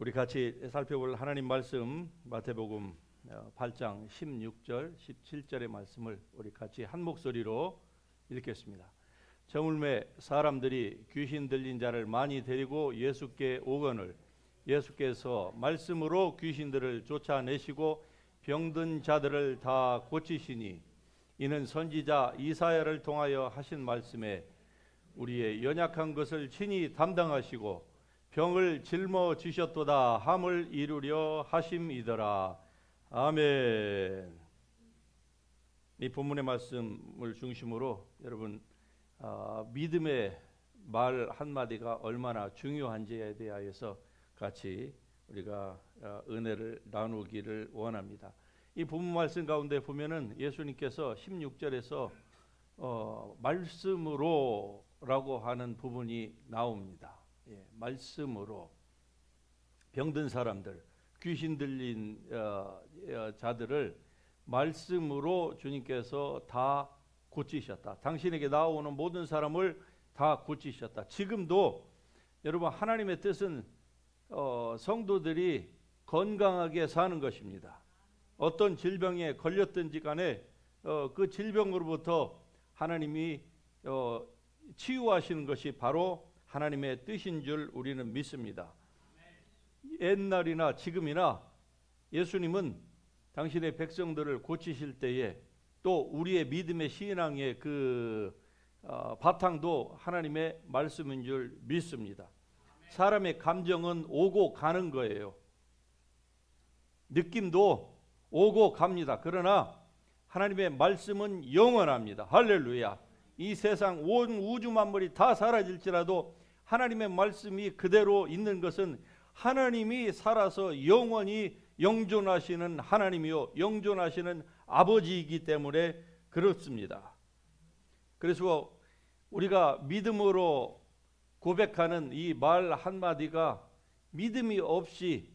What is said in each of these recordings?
우리 같이 살펴볼 하나님 말씀 마태복음 8장 16절 17절의 말씀을 우리 같이 한 목소리로 읽겠습니다. 저물매 사람들이 귀신 들린 자를 많이 데리고 예수께 오거늘 예수께서 말씀으로 귀신들을 쫓아내시고 병든 자들을 다 고치시니 이는 선지자 이사야를 통하여 하신 말씀에 우리의 연약한 것을 친히 담당하시고 병을 짊어지셨도다 함을 이루려 하심이더라. 아멘. 이 본문의 말씀을 중심으로 여러분 믿음의 말 한마디가 얼마나 중요한지에 대하여서 같이 우리가 은혜를 나누기를 원합니다. 이 본문 말씀 가운데 보면은 예수님께서 16절에서 말씀으로 라고 하는 부분이 나옵니다. 말씀으로 병든 사람들, 귀신 들린 자들을 말씀으로 주님께서 다 고치셨다. 당신에게 나오는 모든 사람을 다 고치셨다. 지금도 여러분 하나님의 뜻은 성도들이 건강하게 사는 것입니다. 어떤 질병에 걸렸든지 간에 그 질병으로부터 하나님이 치유하시는 것이 바로 하나님의 뜻인 줄 우리는 믿습니다. 옛날이나 지금이나 예수님은 당신의 백성들을 고치실 때에 또 우리의 믿음의 신앙의 그 바탕도 하나님의 말씀인 줄 믿습니다. 사람의 감정은 오고 가는 거예요. 느낌도 오고 갑니다. 그러나 하나님의 말씀은 영원합니다. 할렐루야. 이 세상 온 우주 만물이 다 사라질지라도 하나님의 말씀이 그대로 있는 것은 하나님이 살아서 영원히 영존하시는 하나님이요 영존하시는 아버지이기 때문에 그렇습니다. 그래서 우리가 믿음으로 고백하는 이 말 한마디가 믿음이 없이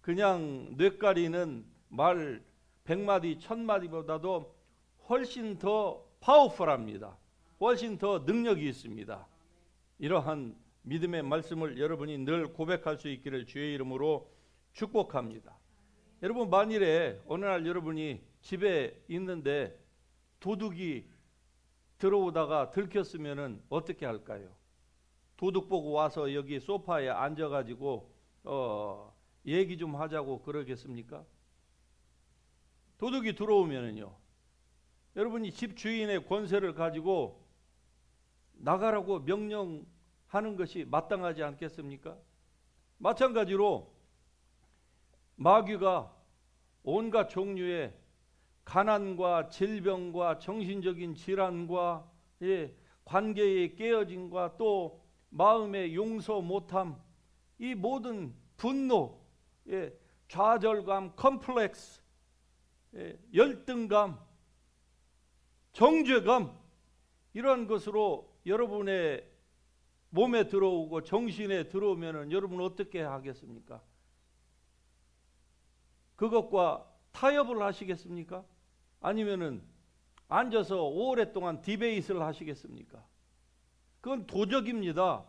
그냥 뇌까리는 말 100마디 1000마디보다도 훨씬 더 파워풀합니다. 훨씬 더 능력이 있습니다. 이러한 믿음의 말씀을 여러분이 늘 고백할 수 있기를 주의 이름으로 축복합니다. 여러분 만일에 어느 날 여러분이 집에 있는데 도둑이 들어오다가 들켰으면 어떻게 할까요? 도둑 보고 와서 여기 소파에 앉아가지고 얘기 좀 하자고 그러겠습니까? 도둑이 들어오면은요, 여러분이 집 주인의 권세를 가지고 나가라고 명령하는 것이 마땅하지 않겠습니까? 마찬가지로 마귀가 온갖 종류의 가난과 질병과 정신적인 질환과 관계의 깨어짐과 또 마음의 용서 못함, 이 모든 분노, 좌절감, 컴플렉스, 열등감, 정죄감, 이러한 것으로 여러분의 몸에 들어오고 정신에 들어오면 여러분 어떻게 하겠습니까? 그것과 타협을 하시겠습니까? 아니면은 앉아서 오랫동안 디베이트를 하시겠습니까? 그건 도적입니다.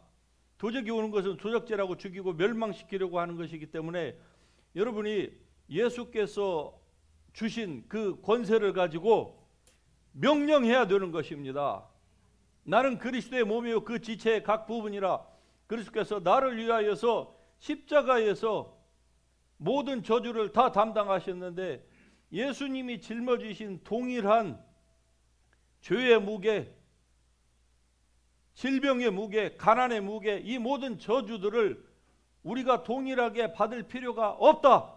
도적이 오는 것은 도적질하고 죽이고 멸망시키려고 하는 것이기 때문에 여러분이 예수께서 주신 그 권세를 가지고 명령해야 되는 것입니다. 나는 그리스도의 몸이요 그 지체의 각 부분이라. 그리스도께서 나를 위하여서 십자가에서 모든 저주를 다 담당하셨는데 예수님이 짊어지신 동일한 죄의 무게, 질병의 무게, 가난의 무게, 이 모든 저주들을 우리가 동일하게 받을 필요가 없다.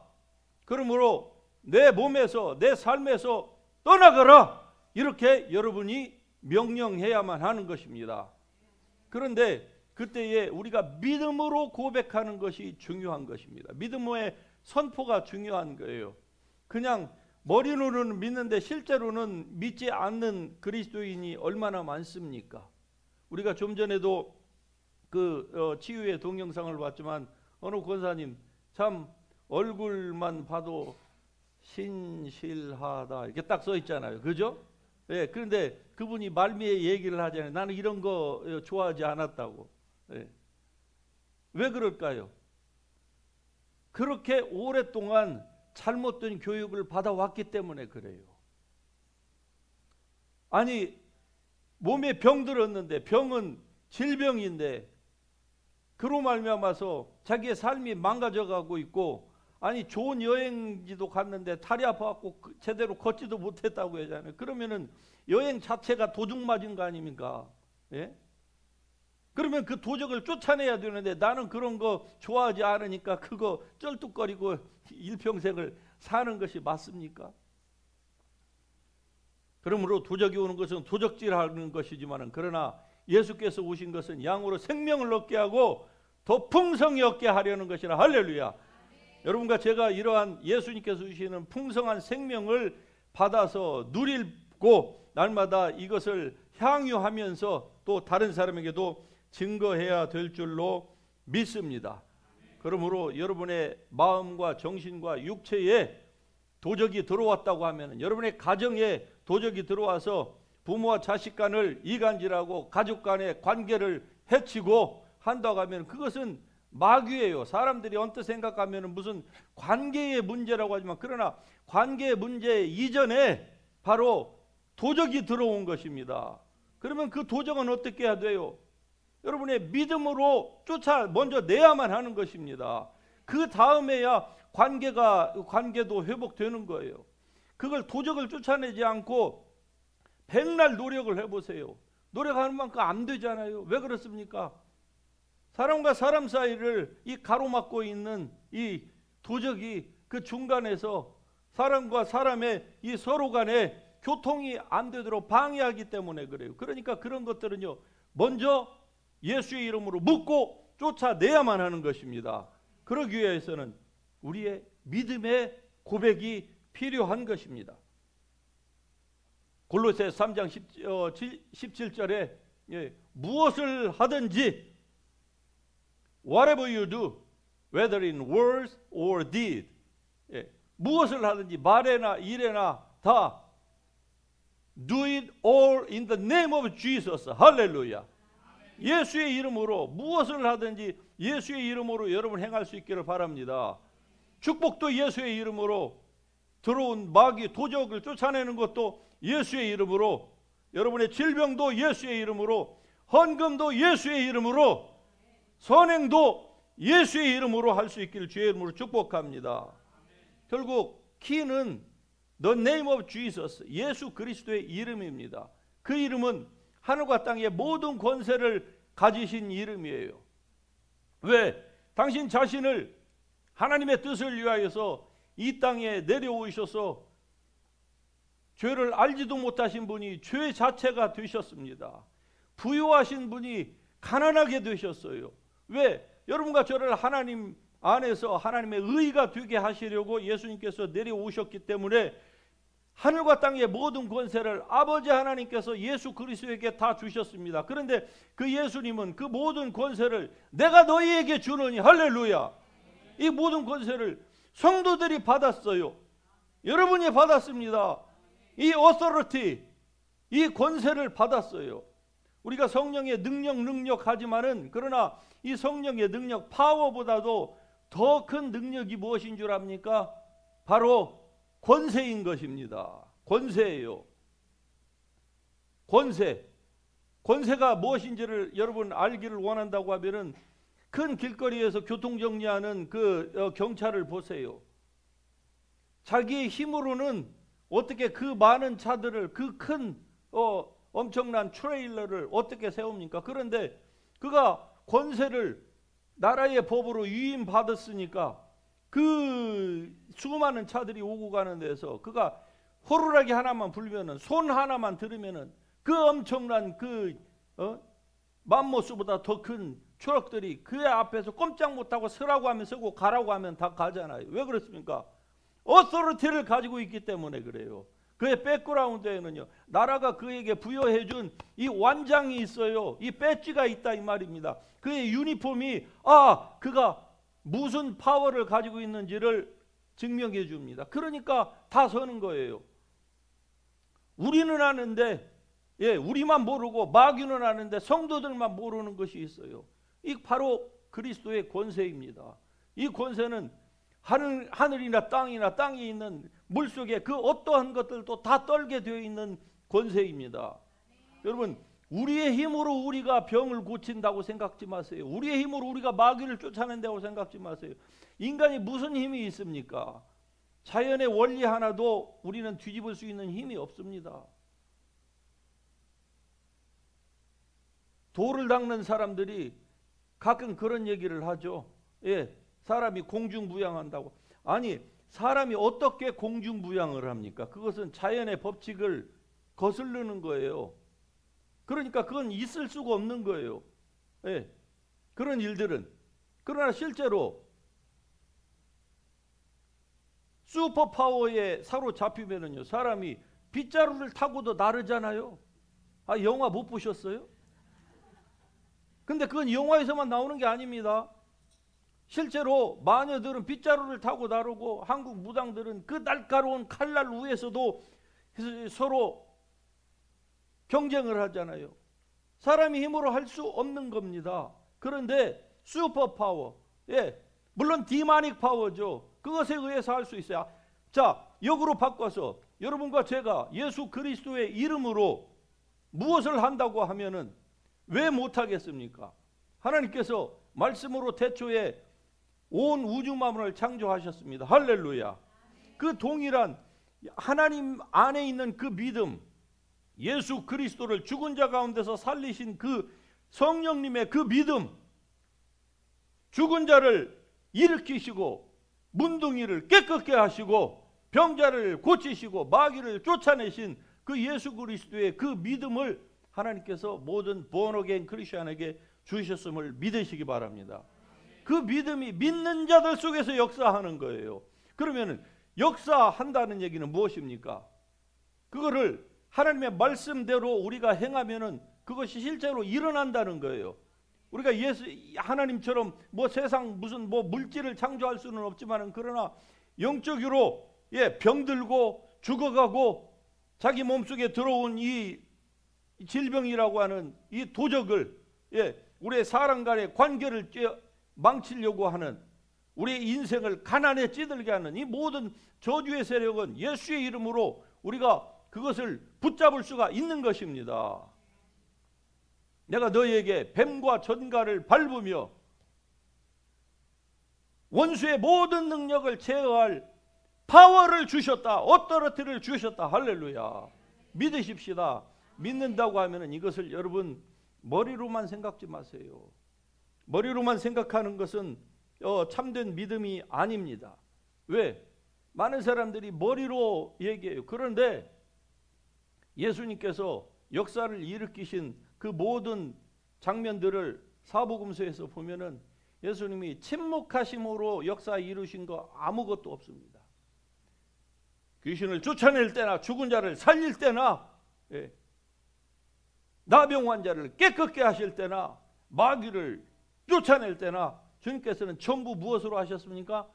그러므로 내 몸에서 내 삶에서 떠나가라. 이렇게 여러분이 명령해야만 하는 것입니다. 그런데 그때에 우리가 믿음으로 고백하는 것이 중요한 것입니다. 믿음의 선포가 중요한 거예요. 그냥 머리로는 믿는데 실제로는 믿지 않는 그리스도인이 얼마나 많습니까? 우리가 좀 전에도 그 치유의 동영상을 봤지만 어느 권사님 참 얼굴만 봐도 신실하다 이렇게 딱 써 있잖아요. 그죠? 예, 그런데 그분이 말미에 얘기를 하잖아요. 나는 이런 거 좋아하지 않았다고. 예. 왜 그럴까요? 그렇게 오랫동안 잘못된 교육을 받아왔기 때문에 그래요. 아니, 몸에 병 들었는데, 병은 질병인데 그로 말미암아서 자기의 삶이 망가져가고 있고, 아니 좋은 여행지도 갔는데 다리 아파갖고 제대로 걷지도 못했다고 하잖아요. 그러면은 여행 자체가 도둑 맞은 거 아닙니까? 예? 그러면 그 도적을 쫓아내야 되는데 나는 그런 거 좋아하지 않으니까 그거 쩔뚝거리고 일평생을 사는 것이 맞습니까? 그러므로 도적이 오는 것은 도적질하는 것이지만, 그러나 예수께서 오신 것은 양으로 생명을 얻게 하고 더 풍성히 얻게 하려는 것이라. 할렐루야. 여러분과 제가 이러한 예수님께서 주시는 풍성한 생명을 받아서 누리고 날마다 이것을 향유하면서 또 다른 사람에게도 증거해야 될 줄로 믿습니다. 그러므로 여러분의 마음과 정신과 육체에 도적이 들어왔다고 하면, 여러분의 가정에 도적이 들어와서 부모와 자식 간을 이간질하고 가족 간의 관계를 해치고 한다고 하면 그것은 마귀예요. 사람들이 언뜻 생각하면 무슨 관계의 문제라고 하지만, 그러나 관계의 문제 이전에 바로 도적이 들어온 것입니다. 그러면 그 도적은 어떻게 해야 돼요? 여러분의 믿음으로 먼저 내야만 하는 것입니다. 그 다음에야 관계도 회복되는 거예요. 그걸 도적을 쫓아내지 않고 백날 노력을 해보세요. 노력하는 만큼 안 되잖아요. 왜 그렇습니까? 사람과 사람 사이를 이 가로막고 있는 이 도적이 그 중간에서 사람과 사람의 이 서로 간에 교통이 안 되도록 방해하기 때문에 그래요. 그러니까 그런 것들은요, 먼저 예수의 이름으로 묻고 쫓아내야만 하는 것입니다. 그러기 위해서는 우리의 믿음의 고백이 필요한 것입니다. 골로새 3장 17절에 무엇을 하든지 whatever you do, whether in words or deed, 무엇을 하든지 말에나 일에나 다 do it all in the name of Jesus. 할렐루야. 예수의 이름으로 무엇을 하든지 예수의 이름으로 여러분 행할 수 있기를 바랍니다. 축복도 예수의 이름으로, 들어온 마귀 도적을 쫓아내는 것도 예수의 이름으로, 여러분의 질병도 예수의 이름으로, 헌금도 예수의 이름으로, 선행도 예수의 이름으로 할 수 있기를 주의 이름으로 축복합니다. 결국 키는 The name of Jesus, 예수 그리스도의 이름입니다. 그 이름은 하늘과 땅의 모든 권세를 가지신 이름이에요. 왜? 당신 자신을 하나님의 뜻을 위하여서 이 땅에 내려오셔서 죄를 알지도 못하신 분이 죄 자체가 되셨습니다. 부유하신 분이 가난하게 되셨어요. 왜? 여러분과 저를 하나님 안에서 하나님의 의가 되게 하시려고 예수님께서 내려오셨기 때문에 하늘과 땅의 모든 권세를 아버지 하나님께서 예수 그리스도에게 다 주셨습니다. 그런데 그 예수님은 그 모든 권세를 내가 너희에게 주노니, 할렐루야, 이 모든 권세를 성도들이 받았어요. 여러분이 받았습니다. 이 authority, 이 권세를 받았어요. 우리가 성령의 능력 하지만은, 그러나 이 성령의 능력, 파워보다도 더 큰 능력이 무엇인 줄 압니까? 바로 권세인 것입니다. 권세예요. 권세가 무엇인지를 여러분 알기를 원한다고 하면은 큰 길거리에서 교통정리하는 그 경찰을 보세요. 자기의 힘으로는 어떻게 그 많은 차들을, 그 큰 엄청난 트레일러를 어떻게 세웁니까? 그런데 그가 권세를 나라의 법으로 위임받았으니까 그 수많은 차들이 오고 가는 데서 그가 호루라기 하나만 불면은, 손 하나만 들으면은 그 엄청난 그 맘모스보다 더 큰 트럭들이 그 앞에서 꼼짝 못하고 서라고 하면 서고 가라고 하면 다 가잖아요. 왜 그렇습니까? 어서리티를 가지고 있기 때문에 그래요. 그의 백그라운드에는요, 나라가 그에게 부여해준 이 완장이 있어요. 이 배지가 있다 이 말입니다. 그의 유니폼이 그가 무슨 파워를 가지고 있는지를 증명해 줍니다. 그러니까 다 서는 거예요. 우리는 아는데, 우리만 모르고 마귀는 아는데 성도들만 모르는 것이 있어요. 이 바로 그리스도의 권세입니다. 이 권세는 하늘이나 땅이나 땅에 있는 물속에 그 어떠한 것들도 다 떨게 되어 있는 권세입니다. 여러분, 우리의 힘으로 우리가 병을 고친다고 생각지 마세요. 우리의 힘으로 우리가 마귀를 쫓아낸다고 생각지 마세요. 인간이 무슨 힘이 있습니까? 자연의 원리 하나도 우리는 뒤집을 수 있는 힘이 없습니다. 돌을 닦는 사람들이 가끔 그런 얘기를 하죠. 예, 사람이 공중부양한다고. 아니, 사람이 어떻게 공중부양을 합니까? 그것은 자연의 법칙을 거스르는 거예요. 그러니까 그건 있을 수가 없는 거예요. 예, 그런 일들은. 그러나 실제로 슈퍼파워에 사로잡히면은요, 사람이 빗자루를 타고도 나르잖아요. 아, 영화 못 보셨어요? 근데 그건 영화에서만 나오는 게 아닙니다. 실제로 마녀들은 빗자루를 타고 나르고, 한국 무당들은 그 날카로운 칼날 위에서도 서로 경쟁을 하잖아요. 사람이 힘으로 할 수 없는 겁니다. 그런데 슈퍼파워, 예, 물론 디마닉 파워죠. 그것에 의해서 할 수 있어요. 자, 역으로 바꿔서 여러분과 제가 예수 그리스도의 이름으로 무엇을 한다고 하면은 왜 못하겠습니까? 하나님께서 말씀으로 태초에 온 우주 만물을 창조하셨습니다. 할렐루야. 그 동일한 하나님 안에 있는 그 믿음, 예수 그리스도를 죽은 자 가운데서 살리신 그 성령님의 그 믿음, 죽은 자를 일으키시고 문둥이를 깨끗게 하시고 병자를 고치시고 마귀를 쫓아내신 그 예수 그리스도의 그 믿음을 하나님께서 모든 born-again 크리스천에게 주셨음을 믿으시기 바랍니다. 그 믿음이 믿는 자들 속에서 역사하는 거예요. 그러면 역사한다는 얘기는 무엇입니까? 그거를 하나님의 말씀대로 우리가 행하면은 그것이 실제로 일어난다는 거예요. 우리가 하나님처럼 뭐 세상 무슨 뭐 물질을 창조할 수는 없지만은, 그러나 영적으로, 예, 병들고 죽어가고 자기 몸속에 들어온 이 질병이라고 하는 이 도적을, 예, 우리의 사람 간의 관계를 망치려고 하는, 우리의 인생을 가난에 찌들게 하는 이 모든 저주의 세력은 예수의 이름으로 우리가 그것을 붙잡을 수가 있는 것입니다. 내가 너희에게 뱀과 전갈을 밟으며 원수의 모든 능력을 제어할 파워를 주셨다. 어떠리티를 주셨다. 할렐루야. 믿으십시다. 믿는다고 하면 이것을 여러분 머리로만 생각지 마세요. 머리로만 생각하는 것은 참된 믿음이 아닙니다. 왜? 많은 사람들이 머리로 얘기해요. 그런데 예수님께서 역사를 일으키신 그 모든 장면들을 사복음서에서 보면은 예수님이 침묵하심으로 역사 이루신 거 아무것도 없습니다. 귀신을 쫓아낼 때나 죽은 자를 살릴 때나, 예, 나병 환자를 깨끗게 하실 때나 마귀를 쫓아낼 때나 주님께서는 전부 무엇으로 하셨습니까?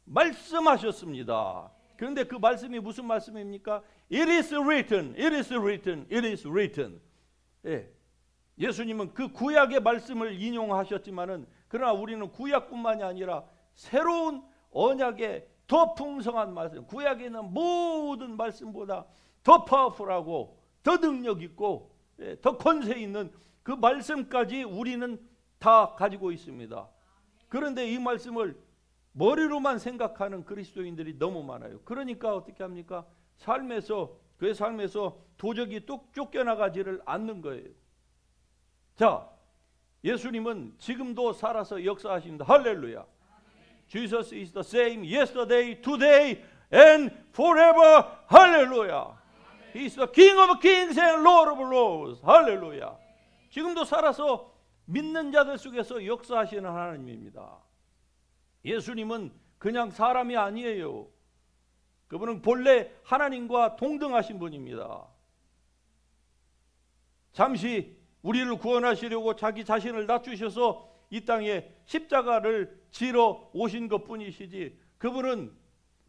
말씀하셨습니다. 그런데 그 말씀이 무슨 말씀입니까? It is written, it is written, it is written. 예, 예수님은 그 구약의 말씀을 인용하셨지만은, 그러나 우리는 구약뿐만이 아니라 새로운 언약의 더 풍성한 말씀, 구약에 있는 모든 말씀보다 더 파워풀하고 더 능력 있고, 예, 더 권세 있는 그 말씀까지 우리는 다 가지고 있습니다. 그런데 이 말씀을 머리로만 생각하는 그리스도인들이 너무 많아요. 그러니까 어떻게 합니까? 그의 삶에서 도적이 뚝 쫓겨나가지를 않는 거예요. 자, 예수님은 지금도 살아서 역사하십니다. 할렐루야. Jesus is the same yesterday, today and forever. 할렐루야. He is the King of kings and Lord of lords. 할렐루야. 지금도 살아서 믿는 자들 속에서 역사하시는 하나님입니다. 예수님은 그냥 사람이 아니에요. 그분은 본래 하나님과 동등하신 분입니다. 잠시 우리를 구원하시려고 자기 자신을 낮추셔서 이 땅에 십자가를 지러 오신 것뿐이시지, 그분은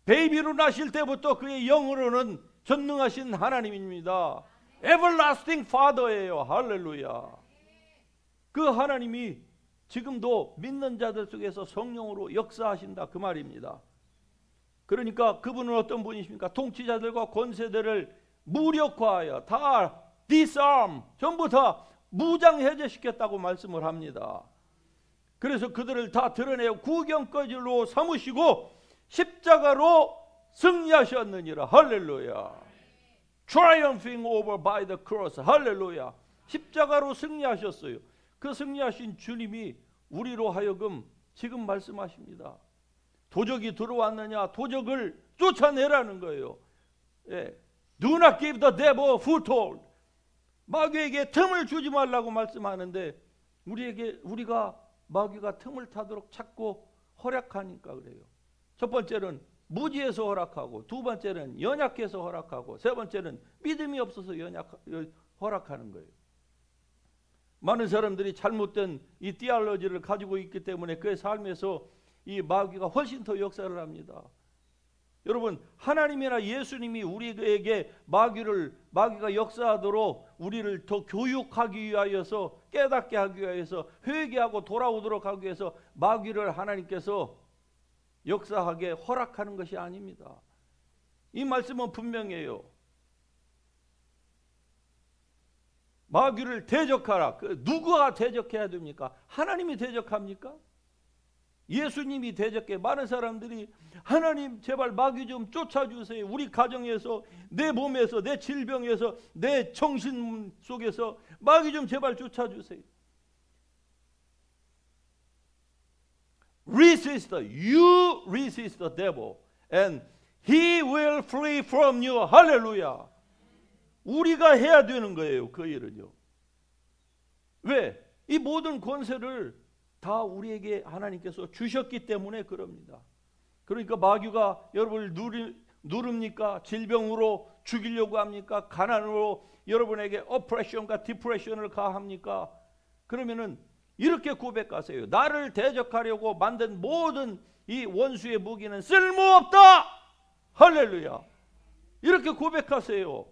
베이비로 나실 때부터 그의 영으로는 전능하신 하나님입니다. Everlasting Father예요. 할렐루야. 그 하나님이 지금도 믿는 자들 속에서 성령으로 역사하신다 그 말입니다. 그러니까 그분은 어떤 분이십니까? 통치자들과 권세들을 무력화하여 다 disarm, 전부 다 무장해제시켰다고 말씀을 합니다. 그래서 그들을 다 드러내어 구경거리로 삼으시고 십자가로 승리하셨느니라. 할렐루야. Triumphing over by the cross. 할렐루야. 십자가로 승리하셨어요. 그 승리하신 주님이 우리로 하여금 지금 말씀하십니다. 도적이 들어왔느냐? 도적을 쫓아내라는 거예요. 예. Do not give the devil a foothold. 마귀에게 틈을 주지 말라고 말씀하는데 우리가 마귀가 틈을 타도록 찾고 허락하니까 그래요. 첫 번째는 무지해서 허락하고, 두 번째는 연약해서 허락하고, 세 번째는 믿음이 없어서 허락하는 거예요. 많은 사람들이 잘못된 이 티올로지를 가지고 있기 때문에 그의 삶에서 이 마귀가 훨씬 더 역사를 합니다. 여러분, 하나님이나 예수님이 우리에게 마귀가 역사하도록 우리를 더 교육하기 위하여서, 깨닫게 하기 위하여서, 회개하고 돌아오도록 하기 위해서 마귀를 하나님께서 역사하게 허락하는 것이 아닙니다. 이 말씀은 분명해요. 마귀를 대적하라. 누구가 대적해야 됩니까? 하나님이 대적합니까? 예수님이 대적해. 많은 사람들이 하나님 제발 마귀 좀 쫓아주세요. 우리 가정에서, 내 몸에서, 내 질병에서, 내 정신 속에서 마귀 좀 제발 쫓아주세요. Resist, you resist the devil and he will flee from you. 할렐루야. 우리가 해야 되는 거예요. 그 일은요. 왜? 이 모든 권세를 다 우리에게 하나님께서 주셨기 때문에 그럽니다. 그러니까 마귀가 여러분을 누릅니까? 질병으로 죽이려고 합니까? 가난으로 여러분에게 어프레션과 디프레션을 가합니까? 그러면은 이렇게 고백하세요. 나를 대적하려고 만든 모든 이 원수의 무기는 쓸모없다. 할렐루야. 이렇게 고백하세요.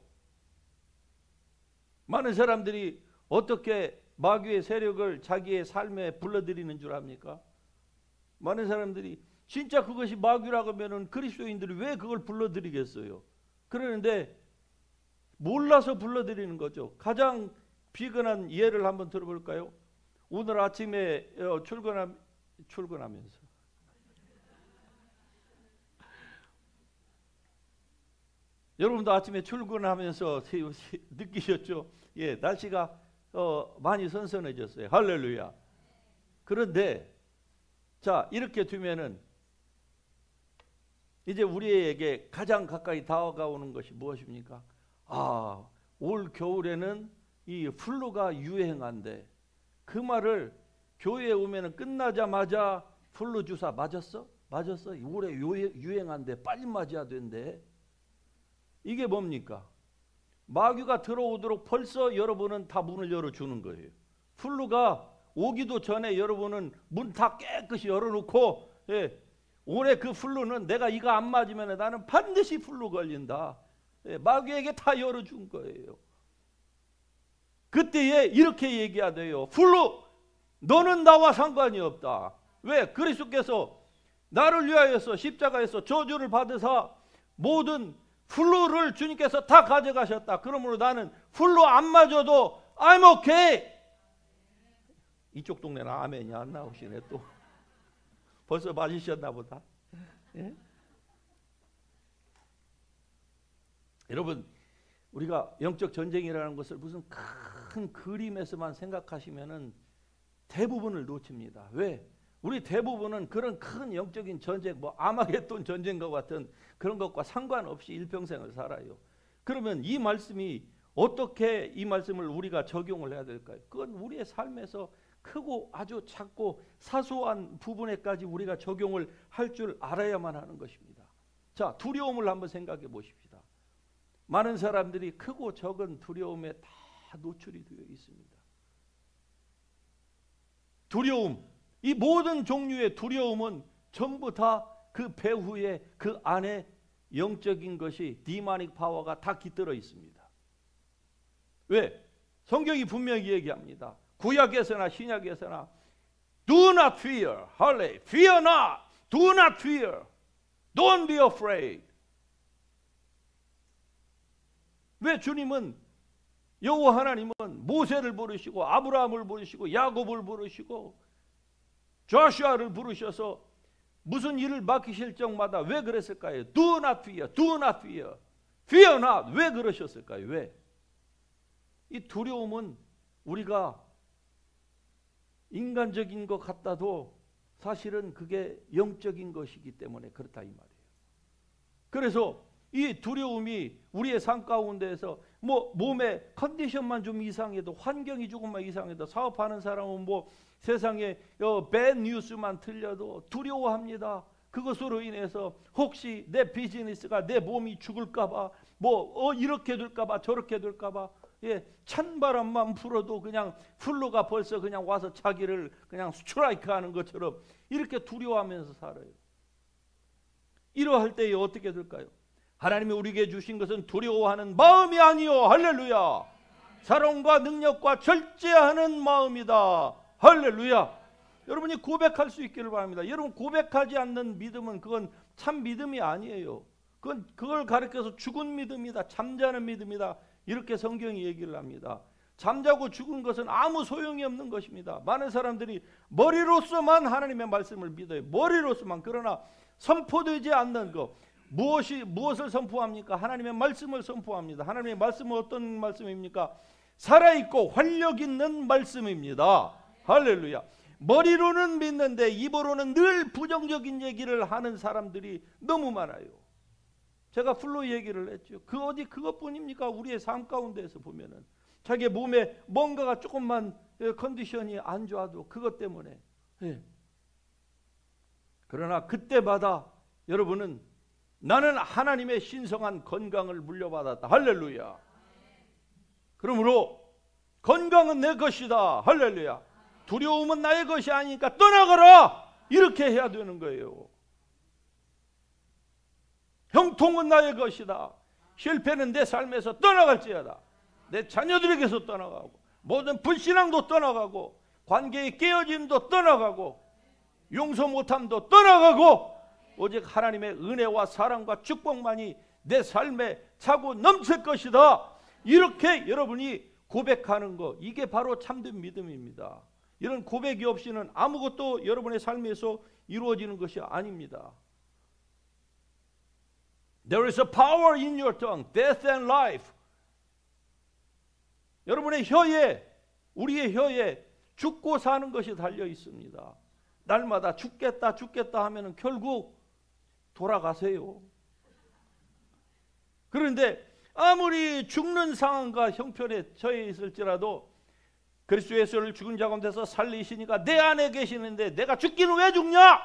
많은 사람들이 어떻게 마귀의 세력을 자기의 삶에 불러들이는 줄 압니까? 많은 사람들이 진짜 그것이 마귀라고 하면은 그리스도인들이 왜 그걸 불러들이겠어요? 그러는데 몰라서 불러들이는 거죠. 가장 비근한 예를 한번 들어볼까요? 오늘 아침에 출근하면서 여러분도 아침에 출근하면서 느끼셨죠? 예, 날씨가 많이 선선해졌어요. 할렐루야. 그런데 자, 이렇게 두면은 이제 우리에게 가장 가까이 다가오는 것이 무엇입니까? 아, 올 겨울에는 이 플루가 유행한대. 그 말을 교회에 오면은 끝나자마자 플루 주사 맞았어? 올해 유행한대. 빨리 맞아야 된대. 이게 뭡니까? 마귀가 들어오도록 벌써 여러분은 다 문을 열어주는 거예요. 플루가 오기도 전에 여러분은 문 다 깨끗이 열어놓고, 예, 올해 그 플루는 내가 이거 안 맞으면 나는 반드시 플루 걸린다. 예, 마귀에게 다 열어준 거예요. 그때에 이렇게 얘기해야 돼요. 플루, 너는 나와 상관이 없다. 왜? 그리스도께서 나를 위하여서 십자가에서 저주를 받으사 모든 플루를 주님께서 다 가져가셨다. 그러므로 나는 플루 안 맞아도 I'm okay. 이쪽 동네는 아멘이 안 나오시네 또. 벌써 맞으셨나 보다. 예? 여러분, 우리가 영적 전쟁이라는 것을 무슨 큰 그림에서만 생각하시면은 대부분을 놓칩니다. 왜? 우리 대부분은 그런 큰 영적인 전쟁, 뭐 아마겟돈 전쟁과 같은 그런 것과 상관없이 일평생을 살아요. 그러면 이 말씀이 어떻게 이 말씀을 우리가 적용을 해야 될까요? 그건 우리의 삶에서 크고 아주 작고 사소한 부분에까지 우리가 적용을 할 줄 알아야만 하는 것입니다. 자, 두려움을 한번 생각해 보십시다. 많은 사람들이 크고 작은 두려움에 다 노출이 되어 있습니다. 두려움, 이 모든 종류의 두려움은 전부 다 그 배후에 그 안에 영적인 것이 디마닉 파워가 다 깃들어 있습니다. 왜? 성경이 분명히 얘기합니다. 구약에서나 신약에서나 Do not fear, 할렐, fear not, do not fear. Don't be afraid. 왜 주님은 여호와 하나님은 모세를 부르시고 아브라함을 부르시고 야곱을 부르시고 조슈아를 부르셔서 무슨 일을 맡기실 적마다 왜 그랬을까요? Do not fear, do not fear, fear not. 왜 그러셨을까요? 왜? 이 두려움은 우리가 인간적인 것 같아도 사실은 그게 영적인 것이기 때문에 그렇다 이 말이에요. 그래서 이 두려움이 우리의 삶 가운데에서 뭐 몸의 컨디션만 좀 이상해도, 환경이 조금만 이상해도, 사업하는 사람은 뭐 세상에 bad 뉴스만 들려도 두려워합니다. 그것으로 인해서 혹시 내 비즈니스가, 내 몸이 죽을까봐, 뭐 이렇게 될까봐 저렇게 될까봐, 예, 찬바람만 불어도 그냥 플루가 벌써 그냥 와서 자기를 그냥 스트라이크 하는 것처럼 이렇게 두려워하면서 살아요. 이러할 때에 어떻게 될까요? 하나님이 우리에게 주신 것은 두려워하는 마음이 아니요, 할렐루야, 사랑과 능력과 절제하는 마음이다, 할렐루야. 여러분이 고백할 수 있기를 바랍니다. 여러분, 고백하지 않는 믿음은 그건 참 믿음이 아니에요. 그걸 가르쳐서 죽은 믿음이다, 잠자는 믿음이다, 이렇게 성경이 얘기를 합니다. 잠자고 죽은 것은 아무 소용이 없는 것입니다. 많은 사람들이 머리로서만 하나님의 말씀을 믿어요. 머리로서만. 그러나 선포되지 않는 것, 무엇을 선포합니까? 하나님의 말씀을 선포합니다. 하나님의 말씀은 어떤 말씀입니까? 살아있고 활력 있는 말씀입니다. 할렐루야. 머리로는 믿는데 입으로는 늘 부정적인 얘기를 하는 사람들이 너무 많아요. 제가 플로 얘기를 했죠. 그것뿐입니까? 우리의 삶 가운데서 보면은 자기 몸에 뭔가가 조금만 컨디션이 안 좋아도 그것 때문에. 예. 그러나 그때마다 여러분은 나는 하나님의 신성한 건강을 물려받았다, 할렐루야. 그러므로 건강은 내 것이다, 할렐루야. 두려움은 나의 것이 아니니까 떠나가라, 이렇게 해야 되는 거예요. 형통은 나의 것이다. 실패는 내 삶에서 떠나갈지어다. 내 자녀들에게서 떠나가고, 모든 불신앙도 떠나가고, 관계의 깨어짐도 떠나가고, 용서 못함도 떠나가고, 오직 하나님의 은혜와 사랑과 축복만이 내 삶에 차고 넘칠 것이다. 이렇게 여러분이 고백하는 것, 이게 바로 참된 믿음입니다. 이런 고백이 없이는 아무것도 여러분의 삶에서 이루어지는 것이 아닙니다. There is a power in your tongue, death and life. 여러분의 혀에, 우리의 혀에 죽고 사는 것이 달려 있습니다. 날마다 죽겠다 죽겠다 하면은 결국 돌아가세요. 그런데 아무리 죽는 상황과 형편에 처해 있을지라도 그리스도 예수를 죽은 자 가운데서 살리시니까 내 안에 계시는데 내가 죽기는 왜 죽냐?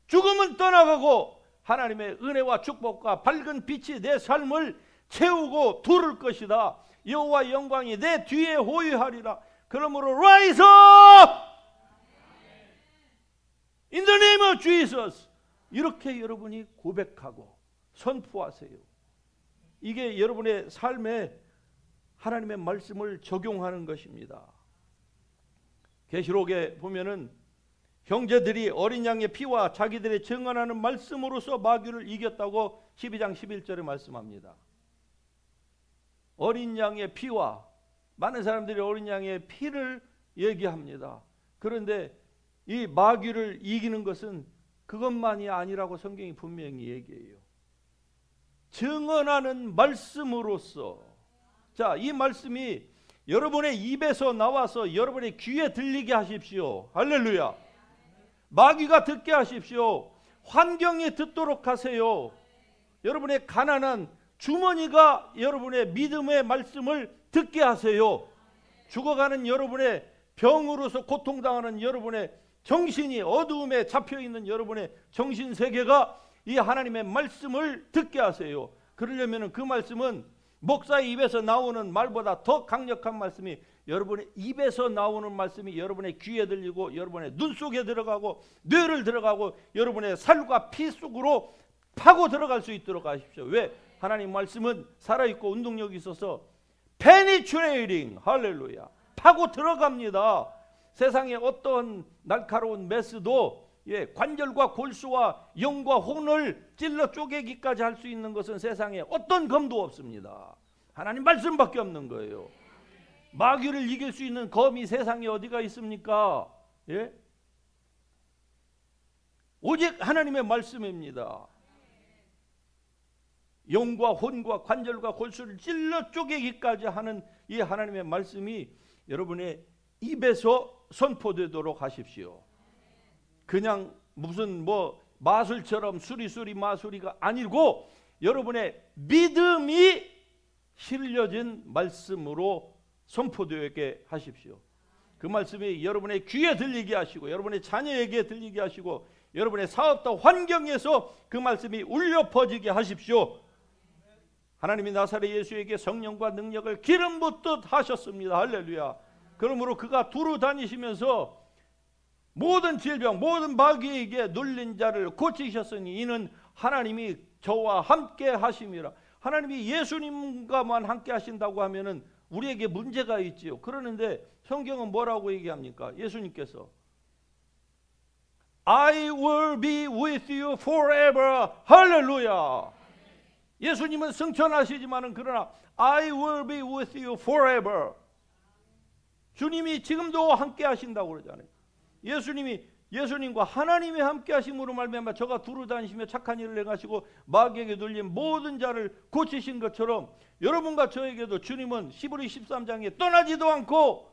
죽음은 떠나가고 하나님의 은혜와 축복과 밝은 빛이 내 삶을 채우고 두를 것이다. 여호와의 영광이 내 뒤에 호위하리라. 그러므로 rise up in the name of Jesus. 이렇게 여러분이 고백하고 선포하세요. 이게 여러분의 삶에 하나님의 말씀을 적용하는 것입니다. 계시록에 보면은 형제들이 어린 양의 피와 자기들의 증언하는 말씀으로서 마귀를 이겼다고 12장 11절에 말씀합니다. 어린 양의 피와, 많은 사람들이 어린 양의 피를 얘기합니다. 그런데 이 마귀를 이기는 것은 그것만이 아니라고 성경이 분명히 얘기해요. 증언하는 말씀으로서. 자, 이 말씀이 여러분의 입에서 나와서 여러분의 귀에 들리게 하십시오. 할렐루야. 마귀가 듣게 하십시오. 환경이 듣도록 하세요. 여러분의 가난한 주머니가 여러분의 믿음의 말씀을 듣게 하세요. 죽어가는 여러분의 병으로서 고통당하는 여러분의 정신이 어두움에 잡혀있는 여러분의 정신세계가 이 하나님의 말씀을 듣게 하세요. 그러려면 그 말씀은 목사의 입에서 나오는 말보다 더 강력한 말씀이 여러분의 입에서 나오는 말씀이 여러분의 귀에 들리고 여러분의 눈 속에 들어가고 뇌를 들어가고 여러분의 살과 피 속으로 파고 들어갈 수 있도록 하십시오. 왜? 하나님 말씀은 살아있고 운동력이 있어서 penetrating, 할렐루야, 파고 들어갑니다. 세상의 어떤 날카로운 메스도 관절과 골수와 영과 혼을 찔러 쪼개기까지 할 수 있는 것은 세상에 어떤 검도 없습니다. 하나님 말씀밖에 없는 거예요. 마귀를 이길 수 있는 검이 세상에 어디가 있습니까? 예? 오직 하나님의 말씀입니다. 영과 혼과 관절과 골수를 찔러 쪼개기까지 하는 이 하나님의 말씀이 여러분의 입에서 선포되도록 하십시오. 그냥 무슨 마술처럼 수리수리 마술이가 아니고 여러분의 믿음이 실려진 말씀으로 선포되게 하십시오. 그 말씀이 여러분의 귀에 들리게 하시고 여러분의 자녀에게 들리게 하시고 여러분의 사업과 환경에서 그 말씀이 울려 퍼지게 하십시오. 하나님이 나사렛 예수에게 성령과 능력을 기름 붓듯 하셨습니다. 할렐루야. 그러므로 그가 두루 다니시면서 모든 질병 모든 마귀에게 눌린 자를 고치셨으니 이는 하나님이 저와 함께 하심이라. 하나님이 예수님과만 함께 하신다고 하면은 우리에게 문제가 있지요. 그러는데 성경은 뭐라고 얘기합니까? 예수님께서 I will be with you forever. 할렐루야. 예수님은 승천하시지만은 그러나 I will be with you forever. 주님이 지금도 함께 하신다고 그러잖아요. 예수님과 하나님이 함께 하심으로 말미암아 저가 두루 다니시며 착한 일을 행하시고 마귀에게 눌린 모든 자를 고치신 것처럼 여러분과 저에게도 주님은 히브리 13장에 떠나지도 않고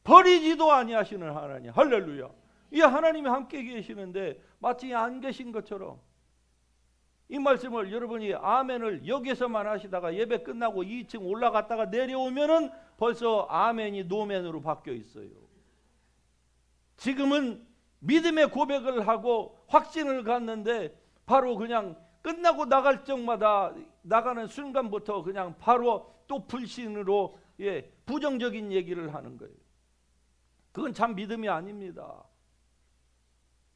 버리지도 아니하시는 하나님. 할렐루야. 이 하나님이 함께 계시는데 마치 안 계신 것처럼 이 말씀을 여러분이 아멘을 여기서만 하시다가 예배 끝나고 2층 올라갔다가 내려오면은 벌써 아멘이 노멘으로 바뀌어 있어요. 지금은 믿음의 고백을 하고 확신을 갖는데 바로 그냥 끝나고 나갈 적마다 나가는 순간부터 그냥 바로 또 불신으로 부정적인 얘기를 하는 거예요. 그건 참 믿음이 아닙니다.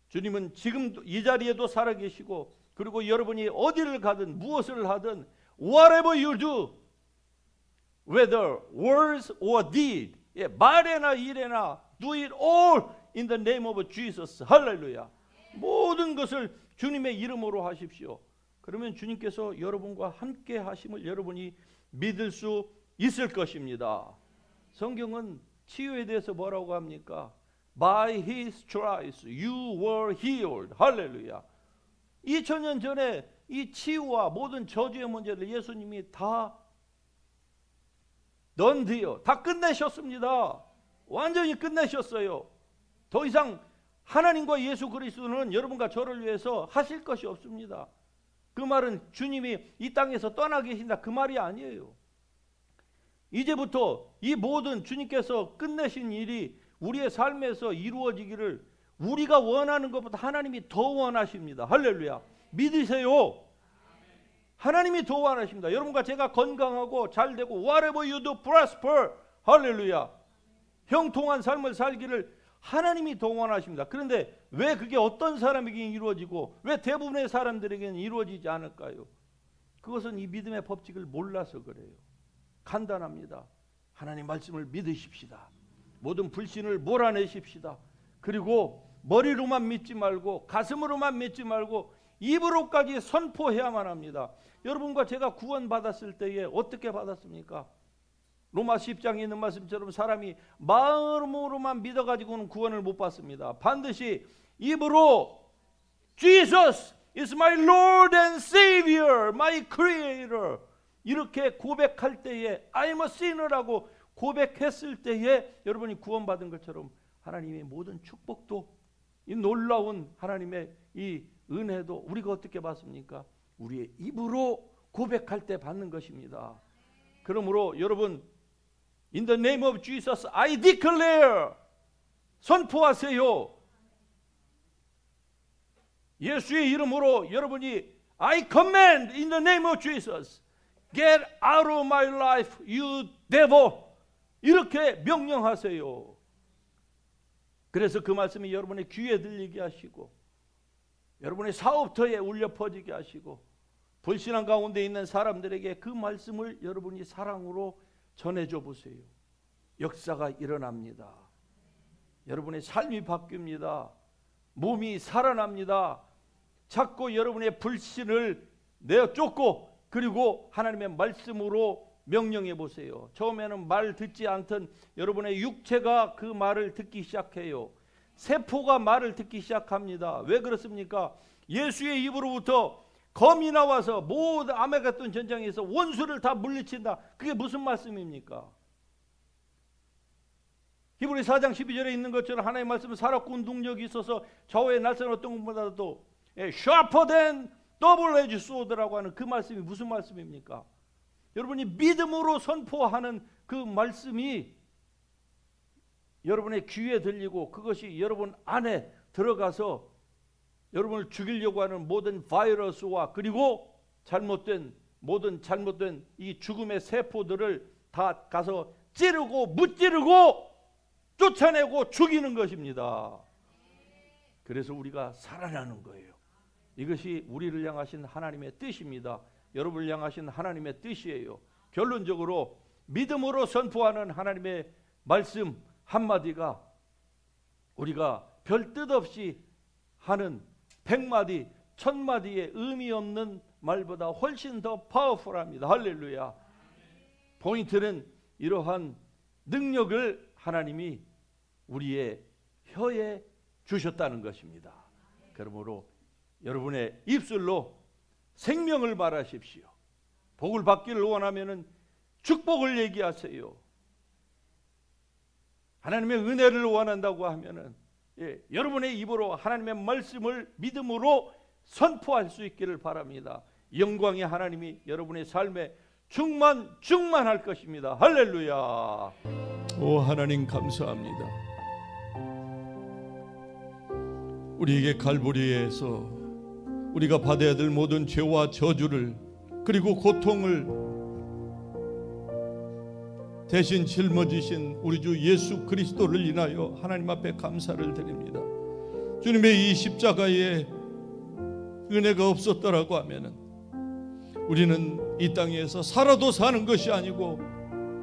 주님은 지금도 이 자리에도 살아계시고 그리고 여러분이 어디를 가든 무엇을 하든 whatever you do whether words or deed 말에나 일에나 do it all in the name of Jesus. 할렐루야. 모든 것을 주님의 이름으로 하십시오. 그러면 주님께서 여러분과 함께 하심을 여러분이 믿을 수 있을 것입니다. 성경은 치유에 대해서 뭐라고 합니까? By his stripes you were healed. 할렐루야. 2000년 전에 이 치유와 모든 저주의 문제를 예수님이 다 넌디요. 다 끝내셨습니다. 완전히 끝내셨어요. 더 이상 하나님과 예수 그리스도는 여러분과 저를 위해서 하실 것이 없습니다. 그 말은 주님이 이 땅에서 떠나 계신다 그 말이 아니에요. 이제부터 이 모든 주님께서 끝내신 일이 우리의 삶에서 이루어지기를 우리가 원하는 것보다 하나님이 더 원하십니다. 할렐루야. 믿으세요. 하나님이 더 원하십니다. 여러분과 제가 건강하고 잘되고 whatever you do prosper. 할렐루야. 형통한 삶을 살기를 하나님이 더 원하십니다. 그런데 왜 그게 어떤 사람에게는 이루어지고 왜 대부분의 사람들에게는 이루어지지 않을까요? 그것은 이 믿음의 법칙을 몰라서 그래요. 간단합니다. 하나님 말씀을 믿으십시다. 모든 불신을 몰아내십시다. 그리고 머리로만 믿지 말고 가슴으로만 믿지 말고 입으로까지 선포해야만 합니다. 여러분과 제가 구원받았을 때에 어떻게 받았습니까? 로마 10장에 있는 말씀처럼 사람이 마음으로만 믿어가지고는 구원을 못 받습니다. 반드시 입으로 Jesus is my Lord and Savior, my Creator 이렇게 고백할 때에 I'm a sinner라고 고백했을 때에 여러분이 구원받은 것처럼 하나님의 모든 축복도 이 놀라운 하나님의 이 은혜도 우리가 어떻게 받습니까? 우리의 입으로 고백할 때 받는 것입니다. 그러므로 여러분 In the name of Jesus I declare 선포하세요. 예수의 이름으로 여러분이 I command in the name of Jesus Get out of my life you devil 이렇게 명령하세요. 그래서 그 말씀이 여러분의 귀에 들리게 하시고 여러분의 사업터에 울려 퍼지게 하시고 불신앙 가운데 있는 사람들에게 그 말씀을 여러분이 사랑으로 전해줘 보세요. 역사가 일어납니다. 여러분의 삶이 바뀝니다. 몸이 살아납니다. 자꾸 여러분의 불신을 내어 쫓고 그리고 하나님의 말씀으로 명령해 보세요. 처음에는 말 듣지 않던 여러분의 육체가 그 말을 듣기 시작해요. 세포가 말을 듣기 시작합니다. 왜 그렇습니까? 예수의 입으로부터 검이 나와서 모든 아메가돈 전쟁에서 원수를 다 물리친다. 그게 무슨 말씀입니까? 히브리 4장 12절에 있는 것처럼 하나님의 말씀은 살았고 운동력이 있어서 좌우의 날선 어떤 것보다도 sharper than double-edged sword라고 하는 그 말씀이 무슨 말씀입니까? 여러분이 믿음으로 선포하는 그 말씀이 여러분의 귀에 들리고 그것이 여러분 안에 들어가서 여러분을 죽이려고 하는 모든 바이러스와 그리고 모든 잘못된 이 죽음의 세포들을 다 가서 찌르고 무찌르고 쫓아내고 죽이는 것입니다. 그래서 우리가 살아나는 거예요. 이것이 우리를 향하신 하나님의 뜻입니다. 여러분을 향하신 하나님의 뜻이에요. 결론적으로 믿음으로 선포하는 하나님의 말씀 한마디가 우리가 별 뜻 없이 하는 100마디, 1000마디의 의미 없는 말보다 훨씬 더 파워풀합니다. 할렐루야. 포인트는 이러한 능력을 하나님이 우리의 혀에 주셨다는 것입니다. 그러므로 여러분의 입술로 생명을 말하십시오. 복을 받기를 원하면은 축복을 얘기하세요. 하나님의 은혜를 원한다고 하면은 여러분의 입으로 하나님의 말씀을 믿음으로 선포할 수 있기를 바랍니다. 영광의 하나님이 여러분의 삶에 충만할 것입니다. 할렐루야. 오 하나님 감사합니다. 우리에게 갈보리에서 우리가 받아야 될 모든 죄와 저주를 그리고 고통을 대신 짊어지신 우리 주 예수 그리스도를 인하여 하나님 앞에 감사를 드립니다. 주님의 이 십자가에 은혜가 없었더라고 하면은 우리는 이 땅에서 살아도 사는 것이 아니고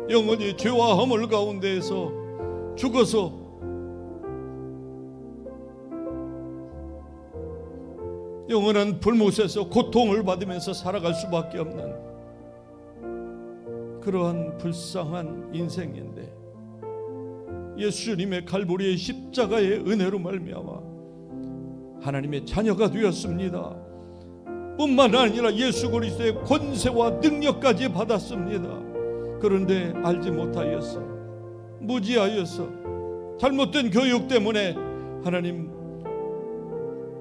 영원히 죄와 허물 가운데에서 죽어서 영원한 불못에서 고통을 받으면서 살아갈 수밖에 없는 그러한 불쌍한 인생인데 예수님의 갈보리의 십자가의 은혜로 말미암아 하나님의 자녀가 되었습니다. 뿐만 아니라 예수 그리스도의 권세와 능력까지 받았습니다. 그런데 알지 못하였어, 무지하였어, 잘못된 교육 때문에 하나님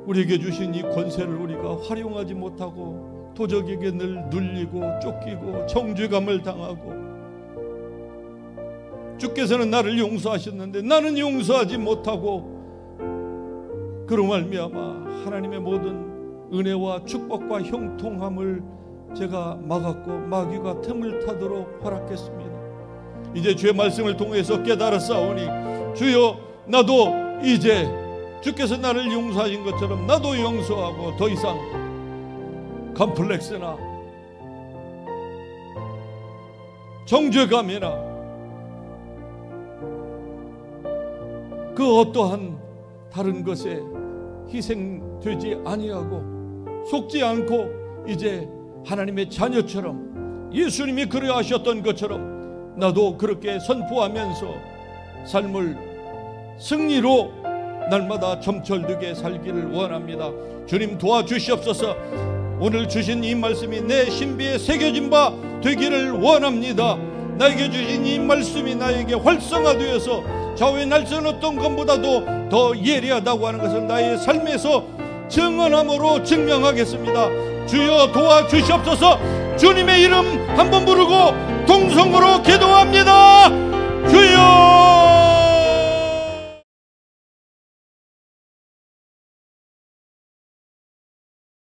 우리에게 주신 이 권세를 우리가 활용하지 못하고 도적에게 늘 눌리고 쫓기고 정죄감을 당하고 주께서는 나를 용서하셨는데 나는 용서하지 못하고 그로 말미암아 하나님의 모든 은혜와 축복과 형통함을 제가 막았고 마귀가 틈을 타도록 허락했습니다. 이제 주의 말씀을 통해서 깨달았사오니 주여 나도 이제 주께서 나를 용서하신 것처럼 나도 용서하고 더 이상 컴플렉스나 정죄감이나 그 어떠한 다른 것에 희생되지 아니하고 속지 않고 이제 하나님의 자녀처럼 예수님이 그리하셨던 것처럼 나도 그렇게 선포하면서 삶을 승리로 날마다 점철되게 살기를 원합니다. 주님 도와주시옵소서. 오늘 주신 이 말씀이 내 신비에 새겨진 바 되기를 원합니다. 나에게 주신 이 말씀이 나에게 활성화되어서 좌우의 날선 어떤 것보다도 더 예리하다고 하는 것을 나의 삶에서 증언함으로 증명하겠습니다. 주여 도와주시옵소서. 주님의 이름 한번 부르고 동성으로 기도합니다. 주여